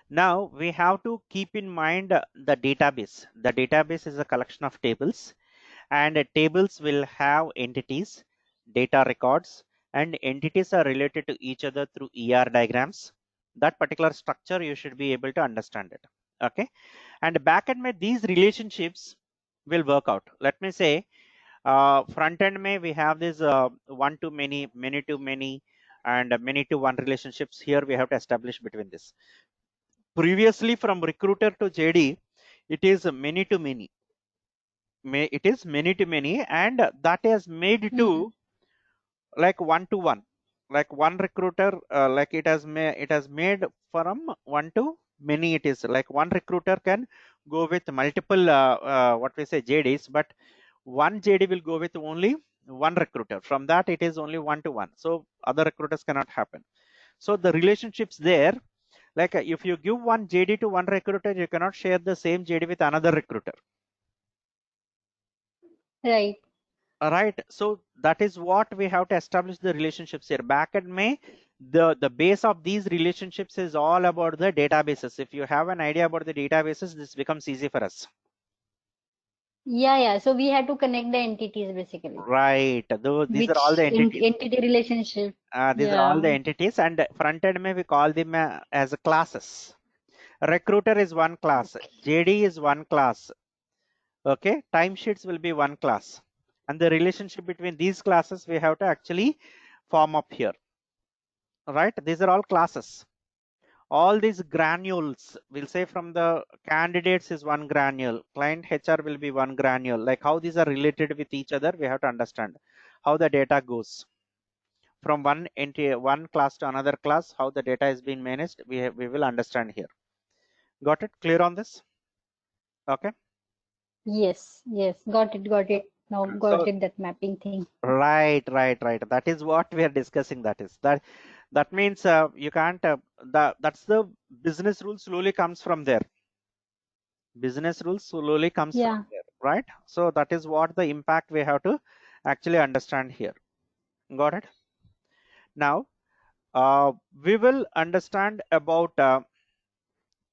Now we have to keep in mind the database. The database is a collection of tables, and tables will have entities, data records, and entities are related to each other through ER diagrams. That particular structure you should be able to understand it. Okay, and back end में these relationships will work out. Let me say front end may we have this one to many, many to many, and many to one relationships. Here we have to establish between this. Previously from recruiter to JD, it is many to many. It is many to many, and that is made to like one to one, like one recruiter, like it has made from one to many. It is like one recruiter can go with multiple what we say JDs, but one JD will go with only one recruiter. From that it is only one to one, so other recruiters cannot happen. So the relationships there, like if you give one JD to one recruiter, you cannot share the same JD with another recruiter. Right. Right. So that is what we have to establish the relationships here. Back at May, the base of these relationships is all about the databases. If you have an idea about the databases, this becomes easy for us. Yeah. So we had to connect the entities basically, Right. Though these are all which the entities. entity relationship. These are all Yeah. the entities, and front end may we call them as classes. Recruiter is one class. Okay. JD is one class. Okay. Timesheets will be one class, and the relationship between these classes we have to actually form up here. Right. These are all classes. All these granules, we'll say from the candidates is one granule, client HR will be one granule. Like how these are related with each other, we have to understand how the data goes from one entity, one class to another class, how the data is being managed. We will understand here. Got it? Clear on this? Okay. Yes. Yes. Got it. Got it. Now got So it. That mapping thing. right. That is what we are discussing. That means you can't. That's the business rule slowly comes from there. Business rules slowly comes from Yeah. there, right? So that is what the impact we have to actually understand here. Got it? Now we will understand about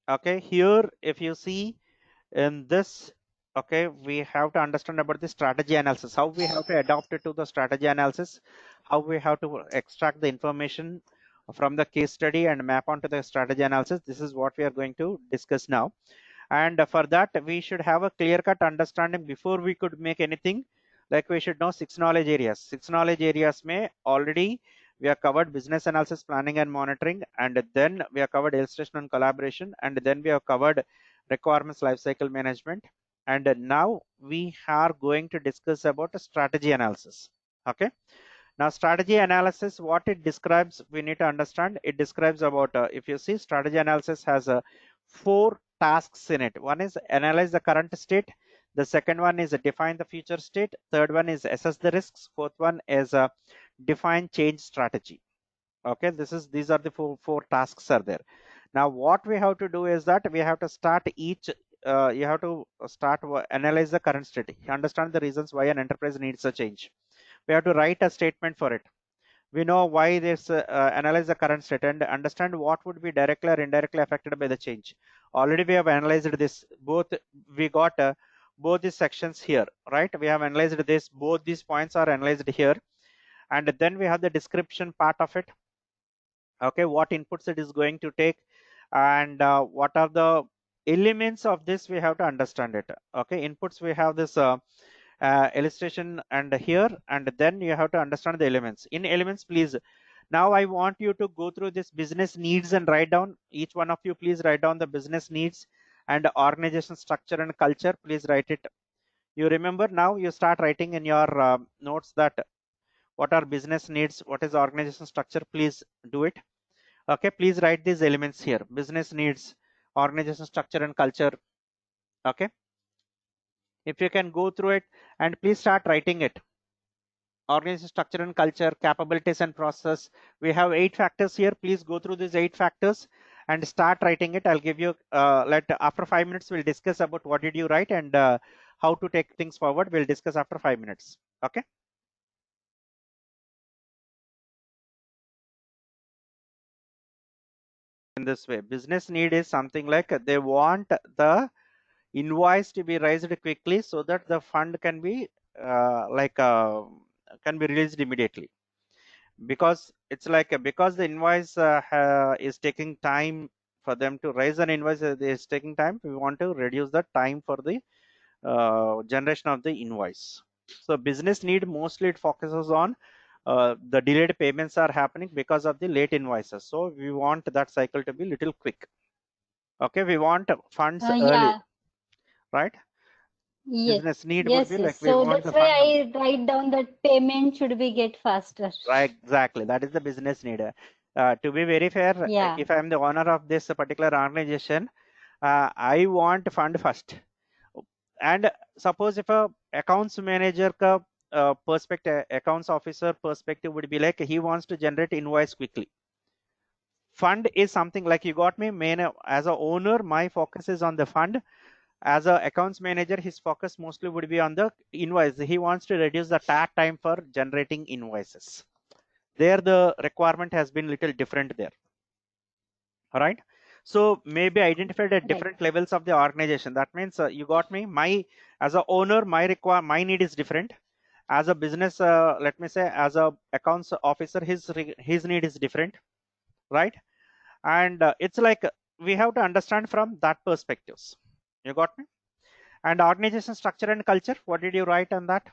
okay, here if you see in this, okay, we have to understand about the strategy analysis, how we have to adapt it to the strategy analysis, how we have to extract the information from the case study and map onto the strategy analysis. This is what we are going to discuss now. And for that we should have a clear-cut understanding before we could make anything. Like we should know six knowledge areas may already we have covered: business analysis, planning and monitoring, and then we have covered illustration and collaboration, and then we have covered requirements lifecycle management, and now we are going to discuss about a strategy analysis. Okay, now strategy analysis, what it describes, we need to understand. It describes about if you see, strategy analysis has four tasks in it. One is analyze the current state, the second one is define the future state, third one is assess the risks, fourth one is define change strategy. Okay, these are the four tasks are there. Now what we have to do is that we have to start each you have to start analyze the current state, understand the reasons why an enterprise needs a change. We have to write a statement for it. We know why this analyze the current state and understand what would be directly or indirectly affected by the change. Already we have analyzed this, both we got both these sections here, right? We have analyzed this, both these points are analyzed here, and then we have the description part of it. Okay, what inputs it is going to take, and what are the elements of this, we have to understand it. Okay, inputs, we have this illustration and here, and then you have to understand the elements. In elements, please, now I want you to go through this business needs and write down, each one of you please write down the business needs and organization structure and culture. Please write it. You remember, now you start writing in your notes that what are business needs, what is organization structure. Please do it. Okay, please write these elements here: business needs, organization structure and culture. Okay, if you can go through it and please start writing it. Organization structure and culture, capabilities and process. We have 8 factors here. Please go through these 8 factors and start writing it. I'll give you after 5 minutes we'll discuss about what did you write and how to take things forward. We'll discuss after 5 minutes. Okay. in this way. Business need is something like they want the invoice to be raised quickly so that the fund can be can be released immediately, because it's like because the invoice is taking time for them to raise an invoice, is taking time. We want to reduce the time for the generation of the invoice. So business need mostly it focuses on the delayed payments are happening because of the late invoices, so we want that cycle to be little quick. Okay, we want funds early, Yeah. right? Yes. Business need would Yes. be Yes. like we So want that's the why fund. I write down that payment should be get faster. Right, exactly. That is the business need. To be very fair, Yeah. if I am the owner of this particular organization, I want fund first. And suppose if a accounts manager ka perspective, accounts officer perspective would be like he wants to generate invoice quickly. Fund is something like, you got me. Main as a owner, my focus is on the fund. As a accounts manager, his focus mostly would be on the invoice. He wants to reduce the time for generating invoices. There the requirement has been little different there. All right, so maybe identified at Right. different levels of the organization. That means you got me. My as a owner, my need is different. As a business, let me say, as a accounts officer, his need is different, right? And it's like we have to understand from that perspectives. You got me? And organization structure and culture, what did you write on that?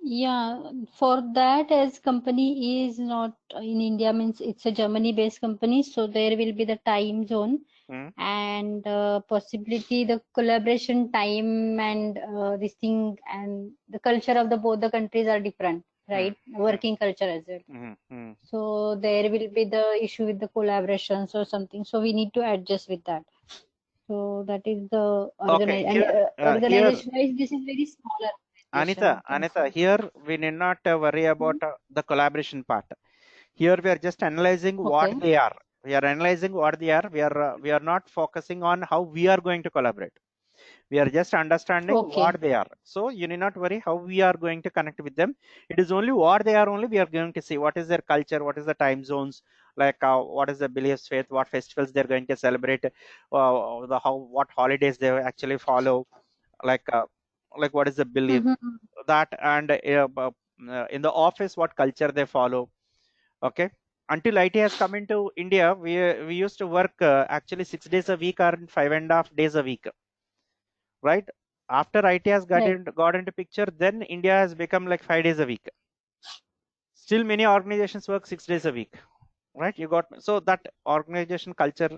Yeah, for that, as company is not in India, means it's a Germany-based company, so there will be the time zone Hmm. and possibility the collaboration time and this thing and the culture of the both the countries are different, Hmm. right? Working culture as well. Hmm. Hmm. So there will be the issue with the collaborations or something. So we need to adjust with that. So that is the Okay, organize and here, here, organization wise, this is very small organization, Anita, I can say. here we need not worry about Hmm. the collaboration part. Here we are just analyzing what Okay. they are. We are analyzing what they are. We are not focusing on how we are going to collaborate. We are just understanding Okay. what they are. So you need not worry how we are going to connect with them. It is only what they are. Only we are going to see what is their culture, what is the time zones, like what is the beliefs, faith, what festivals they are going to celebrate, the how what holidays they actually follow, like uh, like what is the belief Mm-hmm. that, and in the office what culture they follow. Okay, until IT has come into India, we used to work actually 6 days a week or 5.5 days a week, right? After IT has Right. got into picture, then India has become like 5 days a week. Still many organizations work 6 days a week, right? You got, so that organization culture,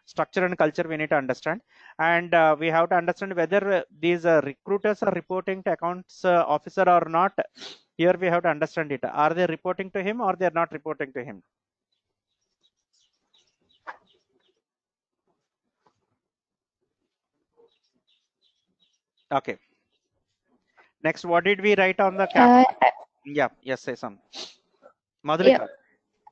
structure and culture we need to understand. And we have to understand whether these recruiters are reporting to accounts officer or not. Here we have to understand it. Are they reporting to him or they are not reporting to him? Okay, next, what did we write on the cap? Uh, Yeah, yes, say some. yeah, Madhulika.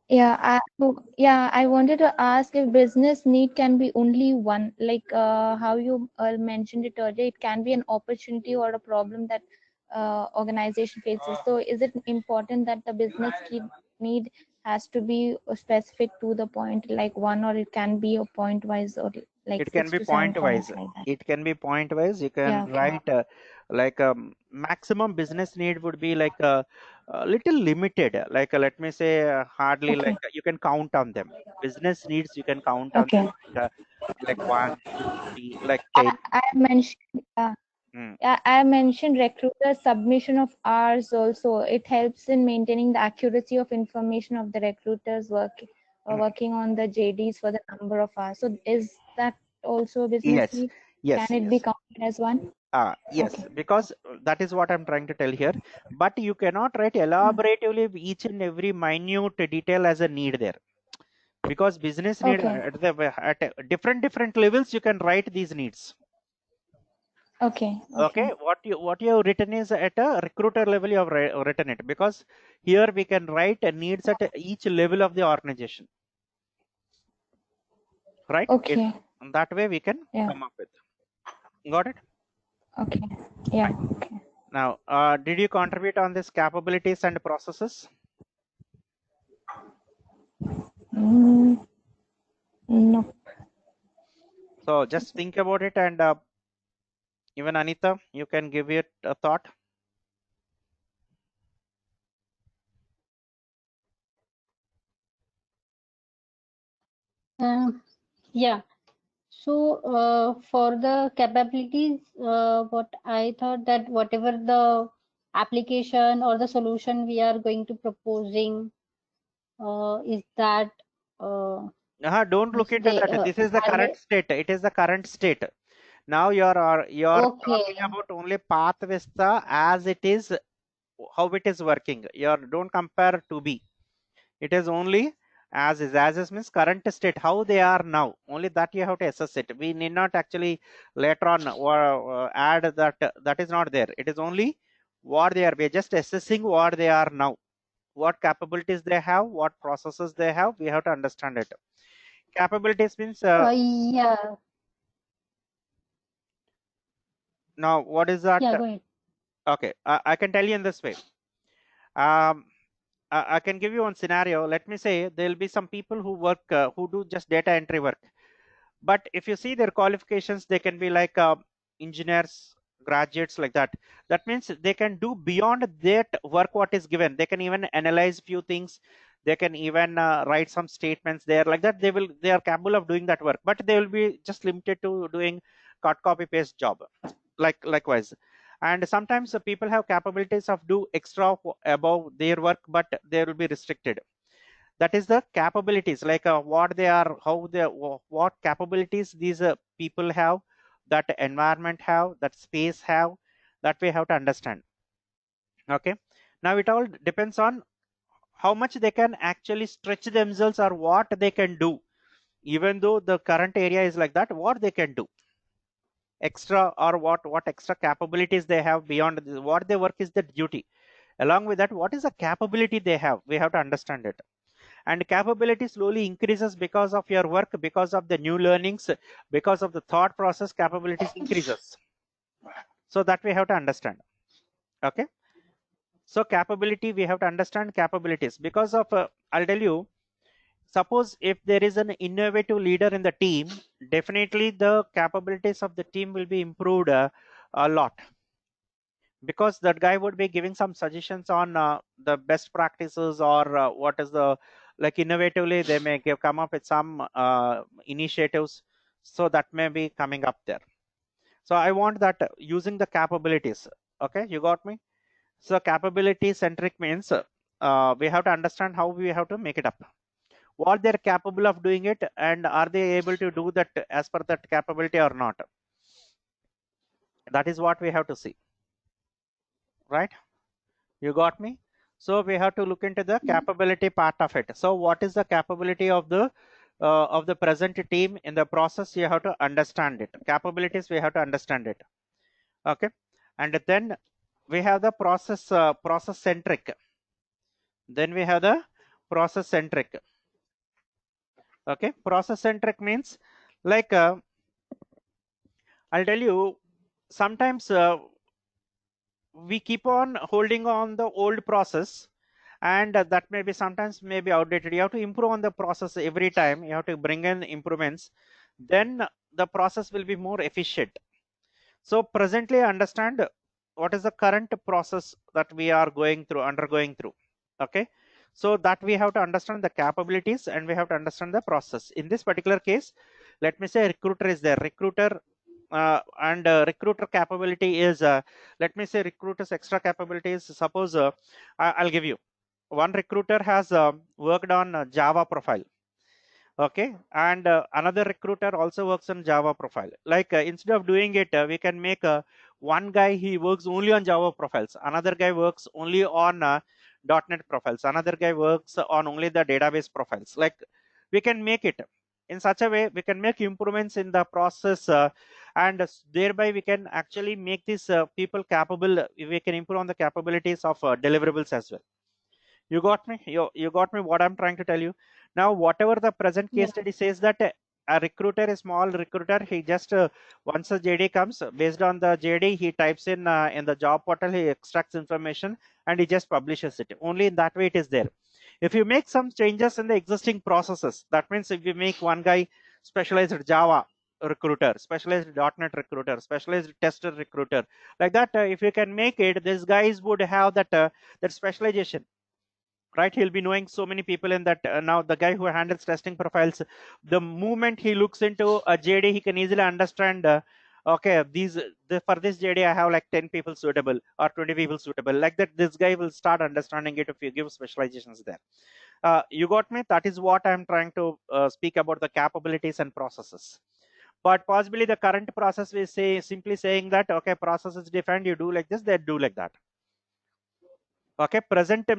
I wanted to ask if business need can be only one, like how you mentioned it earlier, it can be an opportunity or a problem that organization faces. So, is it important that the need has to be specific to the point, like one, or it can be a point wise, or like It can six be to seven point points wise. like that? It can be point wise. You can Yeah, okay, write like maximum business need would be like a little limited. Like let me say hardly, okay, like you can count on them. Business needs you can count on them okay. like 1, 2, 3, like 10. I mentioned. Mm, Yeah, I mentioned recruiter submission of hours also. It helps in maintaining the accuracy of information of the recruiters mm. working on the JDs for the number of hours. So is that also a business Yes, need? Can yes, it be yes. counted as one? Yes, Okay. because that is what I'm trying to tell here. But you cannot write Mm. elaboratively each and every minute detail as a need there, because business need Okay. at different levels you can write these needs. Okay. Okay, Okay. what you have written is at a recruiter level you have written it, because here we can write needs at each level of the organization, right? It Okay. that way we can Yeah. come up with. Got it? Okay. Yeah. Fine. Okay. Now did you contribute on this capabilities and processes? No. So just think about it, and even Anita, you can give it a thought. Yeah. So for the capabilities, what I thought that whatever the application or the solution we are going to proposing is that Don't look means into they that. This is the are current they state. It is the current state. Now you're talking okay. about only Pathvista as it is, how it is working. Don't compare to be. It is only as is means current state, how they are now. Only that you have to assess it. We need not actually later on add that. That is not there. It is only what they are. We are just assessing what they are now. What capabilities they have, what processes they have. We have to understand it. Capabilities means Yeah. now what is that? Yeah. Go ahead. Okay, I can tell you in this way. Um, I can give you one scenario. Let me say there will be some people who work who do just data entry work. But if you see their qualifications, they can be like engineers, graduates, like that. That means they can do beyond that work what is given. They can even analyze few things. They can even write some statements there, like that. They are capable of doing that work, but they will be just limited to doing cut, copy, paste job, likewise. And sometimes people have capabilities of do extra above their work, but they will be restricted. That is the capabilities, like what they are, how they, what capabilities these people have, that environment have, that space have, that we have to understand. Okay, now it all depends on how much they can actually stretch themselves, or what they can do. Even though the current area is like that, what they can do extra, or what extra capabilities they have beyond this, what their work is the duty. Along with that, what is the capability they have, we have to understand it. And capability slowly increases because of your work, because of the new learnings, because of the thought process, capabilities increases. So that we have to understand. Okay, so capability, we have to understand capabilities because of I'll tell you, suppose if there is an innovative leader in the team, definitely the capabilities of the team will be improved a lot, because that guy would be giving some suggestions on the best practices, or what is the, like, innovatively they may come up with some initiatives. So that may be coming up there. So I want that using the capabilities. Okay, you got me. So capability centric means we have to understand how we have to make it up, what they're capable of doing it, and are they able to do that as per that capability or not. That is what we have to see, right? You got me. So we have to look into the capability part of it. So what is the capability of the present team in the process? You have to understand it. Capabilities, we have to understand it. Okay, and then we have the process centric. Then we have the process centric. Okay, process centric means, like I'll tell you, sometimes we keep on holding on the old process, and that may be sometimes may be outdated. You have to improve on the process every time. You have to bring in improvements, then the process will be more efficient. So presently understand what is the current process that we are undergoing through. Okay, so that we have to understand the capabilities, and we have to understand the process. In this particular case, let me say recruiter is there. Recruiter and recruiter capability is let me say recruiter's extra capabilities. Suppose I'll give you one. Recruiter has worked on Java profile. Okay, and another recruiter also works on Java profile. Like instead of doing it, we can make one guy, he works only on Java profiles, another guy works only on .NET profiles, another guy works on only the database profiles. Like, we can make it in such a way, we can make improvements in the process, and thereby we can actually make these people capable. We can improve on the capabilities of deliverables as well. You got me. You got me what I'm trying to tell you. Now whatever the present case Yeah. study says, that a recruiter, a small recruiter, he just once a JD comes, based on the JD he types in the job portal, he extracts information and he just publishes it. Only in that way it is there. If you make some changes in the existing processes, that means if you make one guy specialized Java recruiter, specialized .NET recruiter, specialized tester recruiter, like that, if you can make it, these guys would have that that specialization, right? He'll be knowing so many people in that. Now the guy who handles testing profiles, the moment he looks into a JD, he can easily understand, okay, for this JD I have like 10 people suitable or 20 people suitable, like that. This guy will start understanding it if you give specializations there. You got me? That is what I'm trying to speak about, the capabilities and processes. But possibly the current process we say simply saying that, okay, process is defined, you do like this, they do like that. Okay, present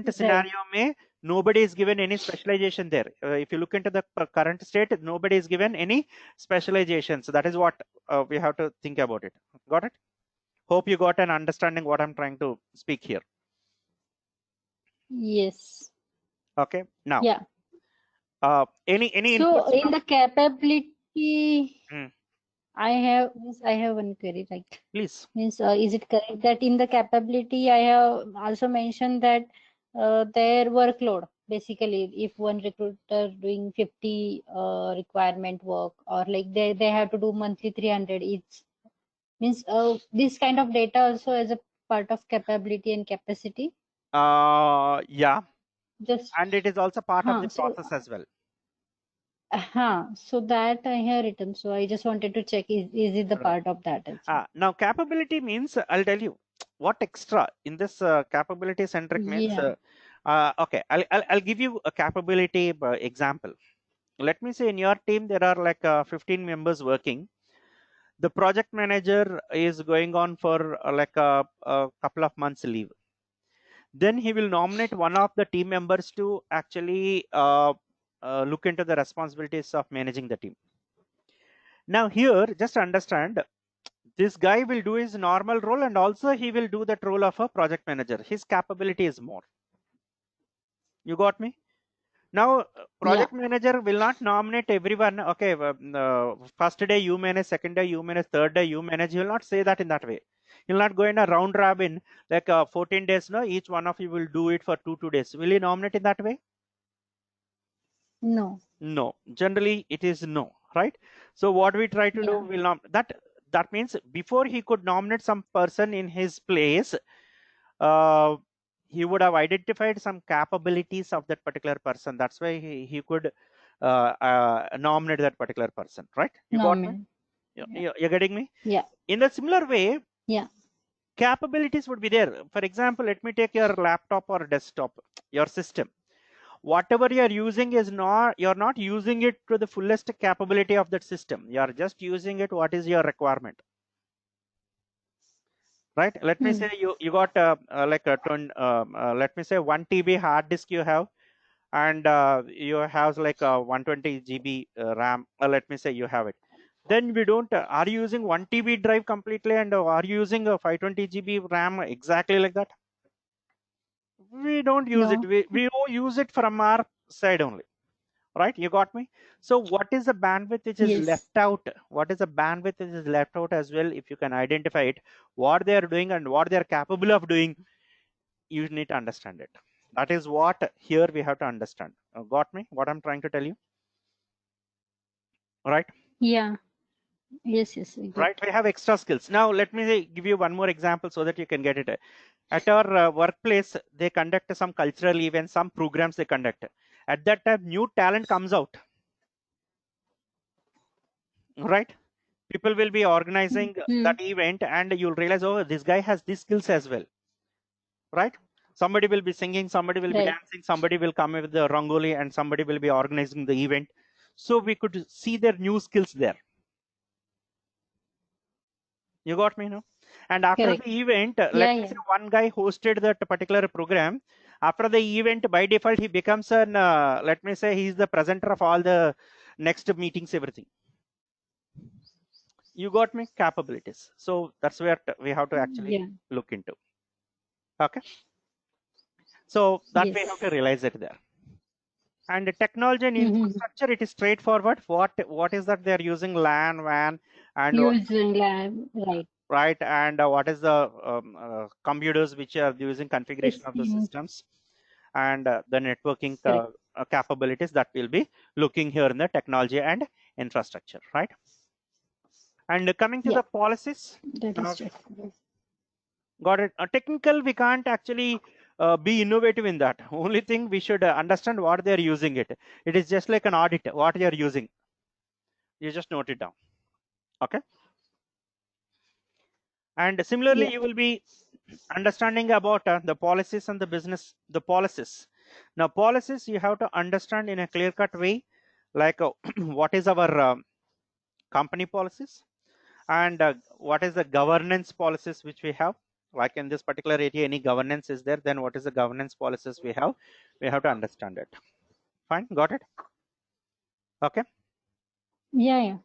scenario may nobody is given any specialization there. If you look into the current state, nobody is given any specialization. So that is what we have to think about it. Got it? Hope you got an understanding what I'm trying to speak here. Yes. Okay. Now. Yeah. Any So inputs in the capability, Hmm. I have one query, right? Please. Means is it correct that in the capability I have also mentioned that their workload, basically if one recruiter doing 50 requirement work, or like they have to do monthly 300 each, means this kind of data also as a part of capability and capacity. Yeah. Just And it is also part of the so process as well. so that I have written. So I just wanted to check, is it the part of that as well? Now capability means, I'll tell you what extra in this capability centric means. Okay, I'll give you a capability example. Let me say in your team there are like 15 members working. The project manager is going on for like a couple of months leave. Then he will nominate one of the team members to actually look into the responsibilities of managing the team. Now here, just understand, this guy will do his normal role and also he will do that role of a project manager. His capability is more. You got me? Now, project manager will not nominate everyone. Okay, first day you manage, second day you manage, third day you manage. He will not say that in that way. He'll not go in a round robin like 14 days. No, each one of you will do it for two days. Will he nominate in that way? No. No. Generally, it is no, right? So what we try to do will not that means before he could nominate some person in his place, he would have identified some capabilities of that particular person. That's why he could nominate that particular person, right? You got me? You're getting me? Yeah. In a similar way, capabilities would be there. For example, let me take your laptop or desktop, your system. Whatever you are using is not, you're not using it to the fullest capability of that system. You are just using it what is your requirement, right? Let me say you got like a let me say 1 TB hard disk you have, and you have like a 120 GB RAM. Let me say you have it. Then we don't are you using 1 TB drive completely, and are you using a 520 GB RAM exactly like that? We don't use it. We use it from our side only, right? You got me? So what is the bandwidth which is left out? What is the bandwidth which is left out as well? If you can identify it, what they are doing and what they are capable of doing, you need to understand it. That is what here we have to understand. Got me? What I'm trying to tell you? Right? Yeah. Yes. Right. We have extra skills. Now let me give you one more example so that you can get it. At our workplace, they conduct some cultural events, some programs they conduct. At that time, new talent comes out. Right? People will be organizing that event, and you'll realize, oh, this guy has these skills as well. Right? Somebody will be singing, somebody will be dancing, somebody will come with the rangoli, and somebody will be organizing the event. So we could see their new skills there. You got me, no? And after the event, let me say one guy hosted that particular program. After the event, by default, he becomes an, let me say, he's the presenter of all the next meetings, everything. You got me? Capabilities. So that's where we have to actually look into. Okay. So that we have to realize it there. And the technology and infrastructure, it is straightforward. What is that they're using? LAN, WAN, and using LAN, right? Right, and what is the computers which are using configuration of the systems? and the networking Correct. capabilities that we'll be looking here in the technology and infrastructure, right? And coming to Yeah, the policies, that is now, true. got it. Technical, we can't actually be innovative in that. Only thing we should understand what they're using it. It is just like an audit, what you're using. You just note it down. Okay. And similarly, Yeah, you will be understanding about the policies and the business, the policies. Now, policies you have to understand in a clear-cut way, like what is our company policies, and what is the governance policies which we have. Like in this particular area, any governance is there, then what is the governance policies we have? We have to understand it. Fine, got it? Okay. yeah.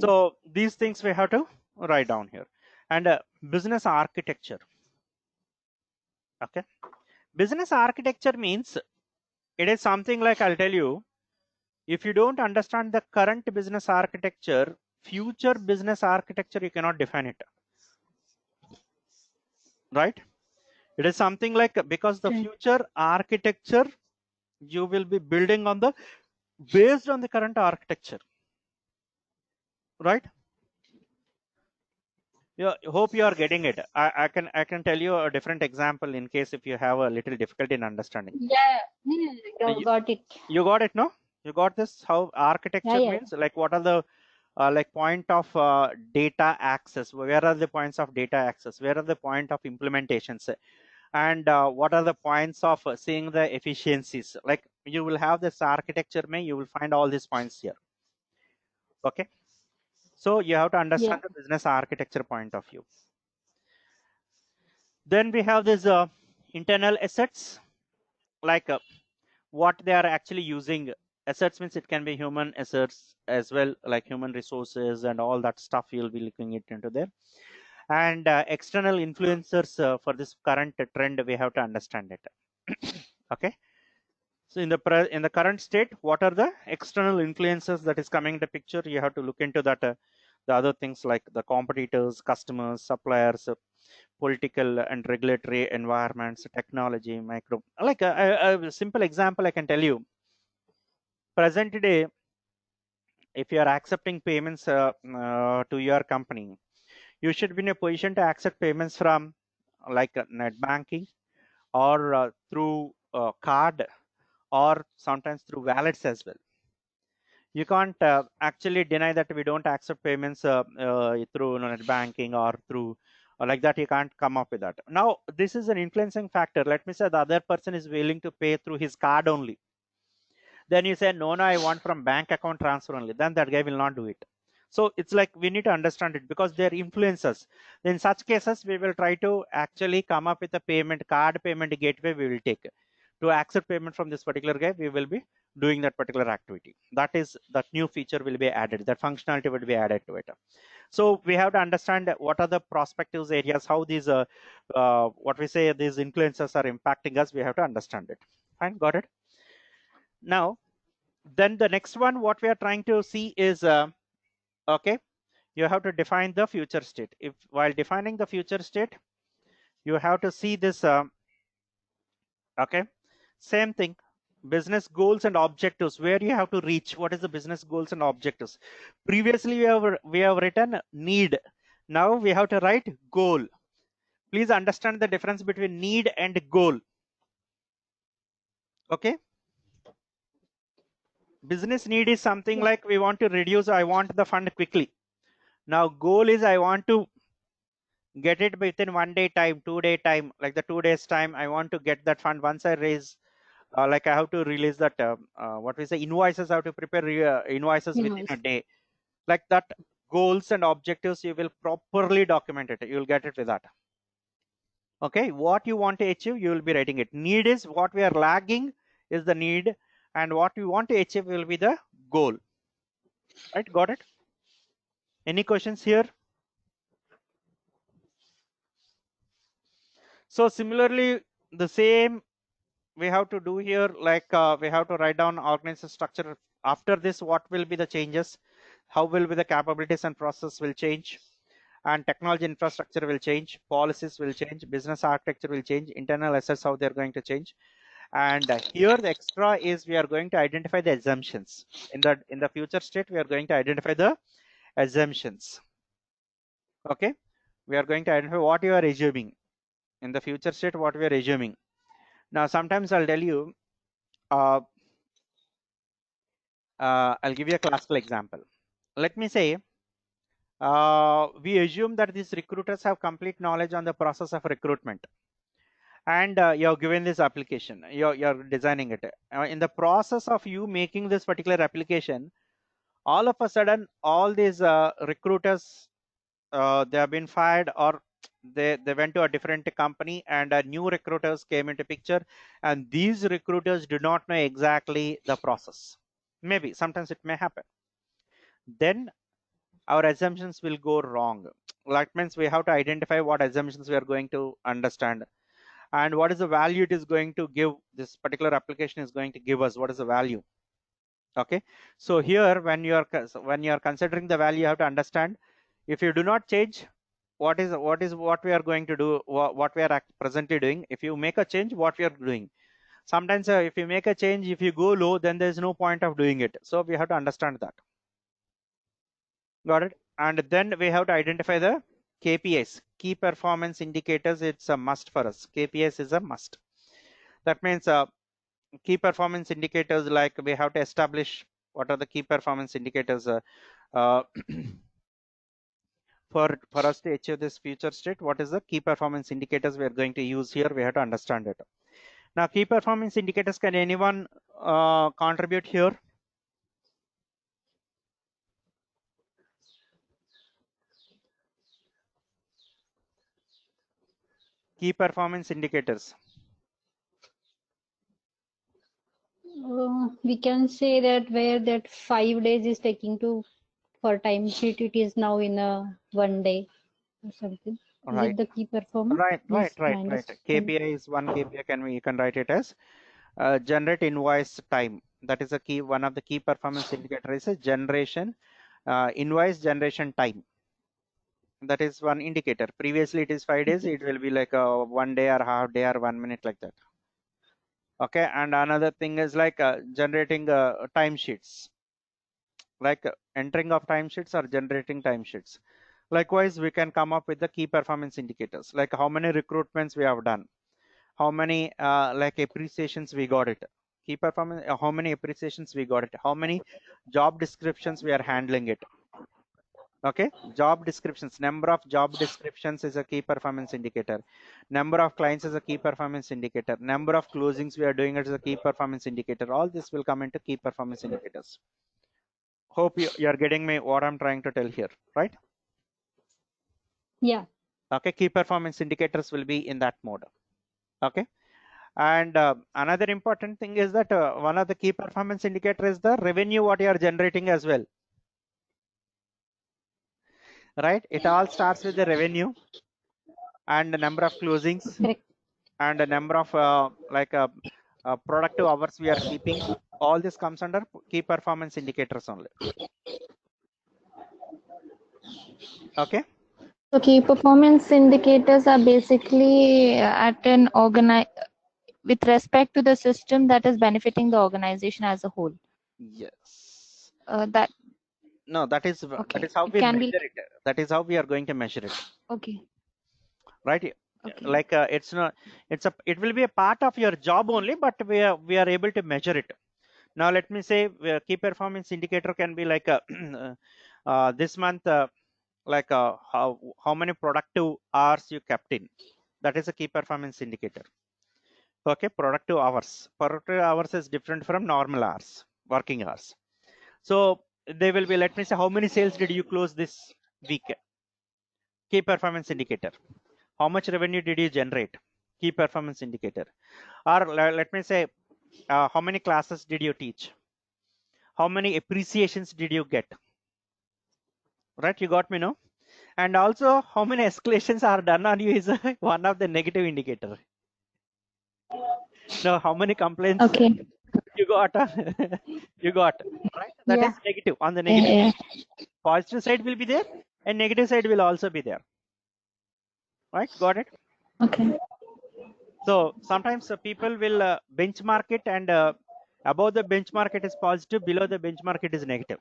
So these things we have to write down here. And business architecture. Okay. Business architecture means it is something like, I'll tell you, if you don't understand the current business architecture, future business architecture, you cannot define it. Right? It is something like, because the Right. future architecture you will be building on the based on the current architecture. Right? Yeah, hope you are getting it. I can tell you a different example in case if you have a little difficulty in understanding. Yeah, you got it. You got it, no? You got this? How architecture Yeah. means, like what are the like point of data access? Where are the points of data access? Where are the point of implementations? And what are the points of seeing the efficiencies? Like you will have this architecture, you will find all these points here. Okay. So you have to understand Yeah. the business architecture point of view. Then we have this internal assets, like what they are actually using. Assets means it can be human assets as well, like human resources and all that stuff you'll be looking it into there. And external influencers for this current trend, we have to understand it. Okay. So in the current state, what are the external influences that is coming in the picture? You have to look into that. The other things like the competitors, customers, suppliers, political and regulatory environments, technology, micro. Like a simple example, I can tell you. Present day, if you are accepting payments to your company, you should be in a position to accept payments from like net banking or through card or sometimes through wallets as well. You can't actually deny that we don't accept payments through net banking or through like that. You can't come up with that. Now, this is an influencing factor. Let me say the other person is willing to pay through his card only. Then you say, no, I want from bank account transfer only. Then that guy will not do it. So it's like we need to understand it because they're influencers. In such cases, we will try to actually come up with a payment card payment gateway we will take. To accept payment from this particular guy, we will be doing that particular activity. That is, that new feature will be added. That functionality will be added to it. So we have to understand what are the prospective areas, how these, what we say, these influencers are impacting us. We have to understand it. Fine, got it? Now, then the next one, what we are trying to see is, okay, you have to define the future state. If while defining the future state, you have to see this, okay, same thing, business goals and objectives, where you have to reach. What is the business goals and objectives? Previously, we have written need. Now we have to write goal. Please understand the difference between need and goal. Okay. Business need is something Yeah. like we want to reduce, I want the fund quickly. Now goal is I want to get it within 1 day time, 2 day time, like the 2 days time. I want to get that fund once I raise, like I have to release that, what we say, invoices. I have to prepare invoices within a day. Like that, goals and objectives, you will properly document it. You will get it with that. Okay, what you want to achieve, you will be writing it. Need is what we are lagging is the need, and what you want to achieve will be the goal. Right, got it? Any questions here? So similarly, the same we have to do here, like we have to write down organization structure. After this, what will be the changes? How will be the capabilities and process will change? and technology infrastructure will change, policies will change, business architecture will change, internal assets how they're going to change. And here the extra is we are going to identify the assumptions. In the future state, we are going to identify the assumptions. Okay, we are going to identify what you are assuming in the future state, what we are assuming. Now sometimes I'll tell you, I'll give you a classical example. Let me say we assume that these recruiters have complete knowledge on the process of recruitment, and you're given this application, you're designing it. In the process of you making this particular application, all of a sudden all these recruiters, they have been fired, or they went to a different company, and new recruiters came into picture, and these recruiters do not know exactly the process. Maybe sometimes it may happen. Then our assumptions will go wrong. That means we have to identify what assumptions we are going to understand, and what is the value it is going to give, this particular application is going to give us, what is the value. Okay, so here when you are considering the value, you have to understand, if you do not change, what we are going to do, what we are presently doing. If you make a change, what we are doing. Sometimes if you make a change, if you go low, then there is no point of doing it. So we have to understand that. Got it? And then we have to identify the KPIs, key performance indicators. It's a must for us. KPIs is a must. That means key performance indicators, like we have to establish what are the key performance indicators for us to achieve this future state. What is the key performance indicators we are going to use here? We have to understand it. Now, key performance indicators, can anyone contribute here? Key performance indicators. We can say that where that 5 days is taking to for time sheet, it is now in a 1 day or something. Is it the key performance? Right. KPI is one KPI. You can write it as generate invoice time. That is a key. One of the key performance indicator is a generation invoice generation time. That is one indicator. Previously it is 5 days. It will be like a 1 day or half day or 1 minute, like that. Okay, and another thing is like generating timesheets, like entering of timesheets or generating timesheets. Likewise, we can come up with the key performance indicators, like how many recruitments we have done, how many like appreciations we got it, key performance, how many appreciations we got it, how many job descriptions we are handling it. Okay, job descriptions, number of job descriptions is a key performance indicator, number of clients is a key performance indicator, number of closings we are doing it is a key performance indicator. All this will come into key performance indicators. Hope you are getting me what I'm trying to tell here, right? Yeah. Okay, key performance indicators will be in that mode. Okay, and another important thing is that one of the key performance indicator is the revenue what you are generating as well, right? It all starts with the revenue and the number of closings. Correct. And the number of productive hours we are keeping. All this comes under key performance indicators only. Okay. So key performance indicators are basically at an with respect to the system that is benefiting the organization as a whole. Yes. That is okay. That is how we measure it. That is how we are going to measure it. Okay. Right. Okay. Like it will be a part of your job only, but we are able to measure it. Now let me say key performance indicator can be like this month like how many productive hours you kept in. That is a key performance indicator. Okay, productive hours is different from normal hours, working hours. So they will be, let me say, how many sales did you close this week? Key performance indicator. How much revenue did you generate? Key performance indicator. Or let me say how many classes did you teach? How many appreciations did you get? Right, you got me, no? And also how many escalations are done on you is one of the negative indicator. Now how many complaints you got you got, right? That is negative, on the negative. Positive side will be there, and negative side will also be there. Right? Got it? Okay. So sometimes people will benchmark it, and above the benchmark it is positive, below the benchmark it is negative.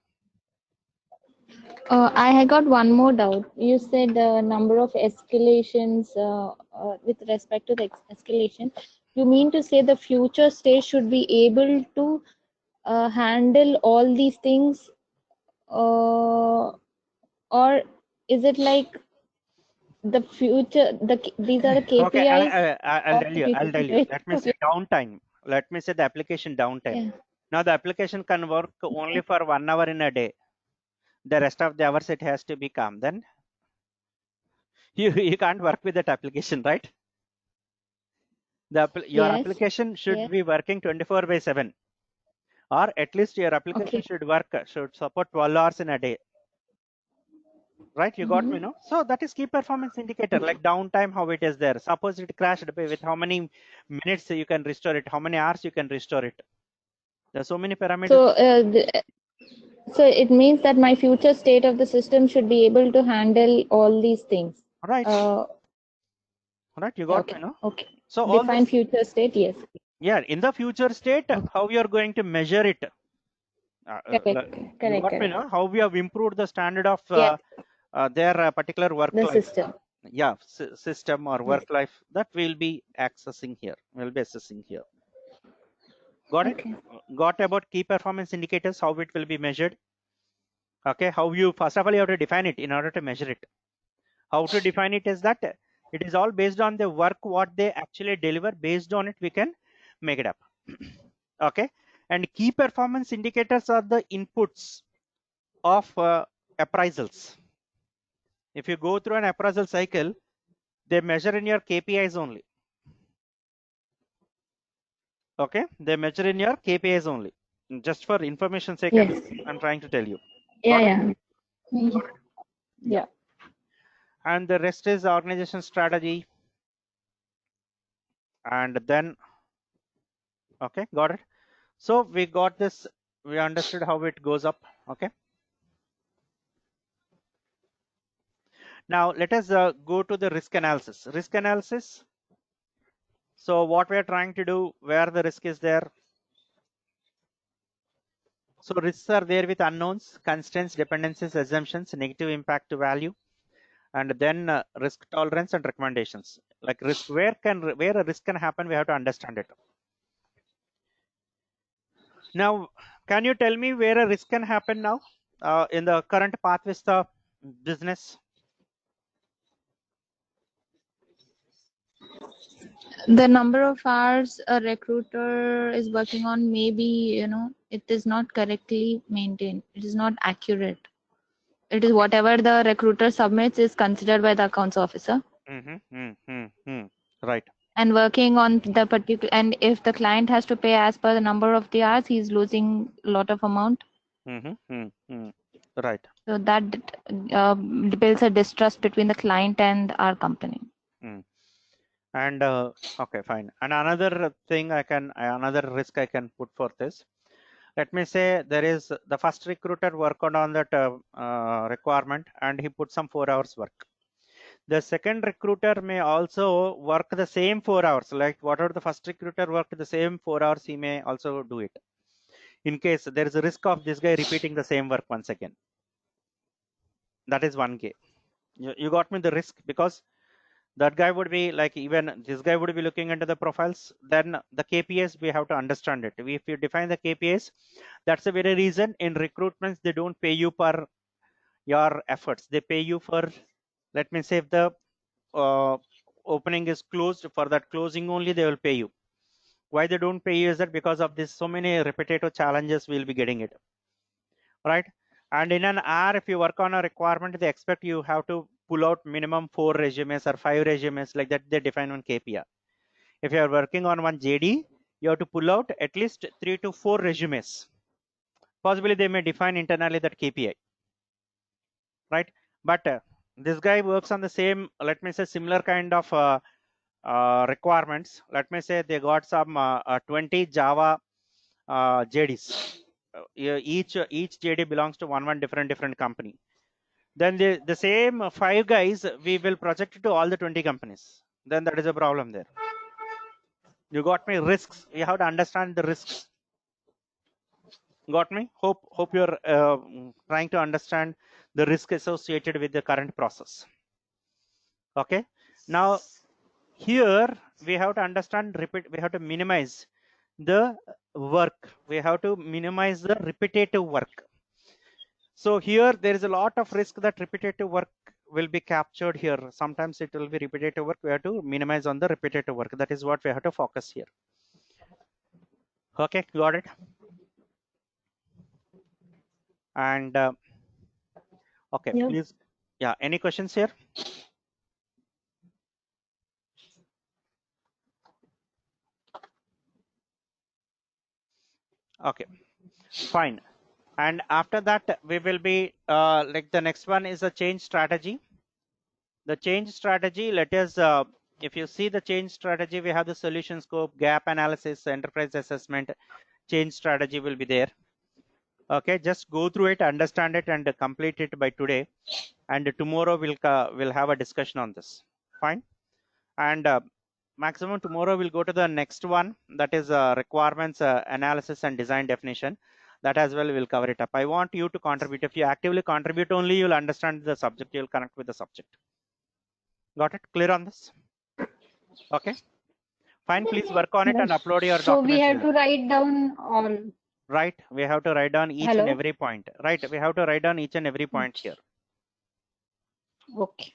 I had got one more doubt. You said the number of escalations with respect to the escalation. You mean to say the future state should be able to handle all these things, or is it like the future? These are the Okay, KPIs I'll of tell the you. future I'll tell you. situation? Let me say Okay. downtime. Let me say the application downtime. Yeah. Now the application can work only for 1 hour in a day. The rest of the hours it has to be calm. Then you can't work with that application, right? Your Yes. application should Yes. be working 24/7, or at least your application Okay. should support 12 hours in a day. Right? You got me, Mhm. no? So that is key performance indicator, like downtime, how it is there. Suppose it crashed, with how many minutes you can restore it, how many hours you can restore it. There's so many parameters. So, so it means that my future state of the system should be able to handle all these things. Right? Uh, Right? You yeah, got me, okay. no? Okay. So all Define this, future state. Yes. yeah, in the future state, Okay. how you are going to measure it. Correct. You Correct. got me, Correct. no? How we have improved the standard of Yeah. their particular work The life. system. Yeah, system or work Yes. life, that we'll be accessing here. We'll be assessing here. Got it? Okay. Got about key performance indicators, how it will be measured. Okay, how you, first of all, you have to define it in order to measure it. How to define it is that it is all based on the work, what they actually deliver. Based on it, we can make it up. Okay, and key performance indicators are the inputs of appraisals. If you go through an appraisal cycle, they measure in your KPIs only. Okay, they measure in your KPIs only. Just for information sake, Yes. I'm trying to tell you. Yeah. Got it? Yeah. Yeah. And the rest is organization strategy. And then, okay, got it. So we got this, we understood how it goes up. Okay, now let us go to the risk analysis. So what we are trying to do, where the risk is there. So risks are there with unknowns, constraints, dependencies, assumptions, negative impact to value, and then risk tolerance and recommendations. Like risk, where a risk can happen, we have to understand it. Now, can you tell me where a risk can happen now in the current Pathvista business? The number of hours a recruiter is working on, maybe, it is not correctly maintained. It is not accurate. It is whatever the recruiter submits is considered by the accounts officer. Right. And working on the particular, and if the client has to pay as per the number of the hours, he's losing a lot of amount. Right. So that builds a distrust between the client and our company. And okay, fine. And another thing another risk I can put forth is, let me say there is the first recruiter worked on that requirement, and he put some 4 hours work. The second recruiter may also work the same 4 hours, like whatever the first recruiter worked the same 4 hours, he may also do it. In case there is a risk of this guy repeating the same work once again. That is 1K. You got me the risk, because that guy would be like, even this guy would be looking into the profiles. Then the KPIs, we have to understand it. If you define the KPIs, that's the very reason in recruitments they don't pay you per your efforts. They pay you for, let me say, if the opening is closed, for that closing only they will pay you. Why they don't pay you is that because of this so many repetitive challenges we'll be getting it, right? And in an hour, if you work on a requirement, they expect you have to pull out minimum 4 resumes or 5 resumes, like that they define on KPI. If you are working on one JD, you have to pull out at least 3 to 4 resumes. Possibly they may define internally that KPI, right? But this guy works on the same, let me say, similar kind of requirements. Let me say they got some 20 Java JDs. Each JD belongs to one different company. then the same 5 guys we will project it to all the 20 companies. Then that is a problem there. You got me? Risks. You have to understand the risks. Got me? Hope you're trying to understand the risk associated with the current process. Okay. Now here we have to understand, we have to minimize the work. We have to minimize the repetitive work. So here there is a lot of risk that repetitive work will be captured here. Sometimes it will be repetitive work. We have to minimize on the repetitive work. That is what we have to focus here. Okay, got it. And okay, Yeah. please. Yeah, any questions here? Okay, fine. And after that, we will be like the next one is a change strategy. The change strategy, let us, if you see the change strategy, we have the solution scope, gap analysis, enterprise assessment, change strategy will be there. Okay, just go through it, understand it, and complete it by today. And tomorrow we'll have a discussion on this. Fine. And maximum tomorrow we'll go to the next one, that is requirements analysis and design definition. That as well we'll cover it up. I want you to contribute. If you actively contribute only, you'll understand the subject, you'll connect with the subject. Got it? Clear on this? Okay, fine. Please work on it and upload your So we documents. have to write down all. Right, we have to write down each and every point. Right, we have to write down each and every point here. Okay.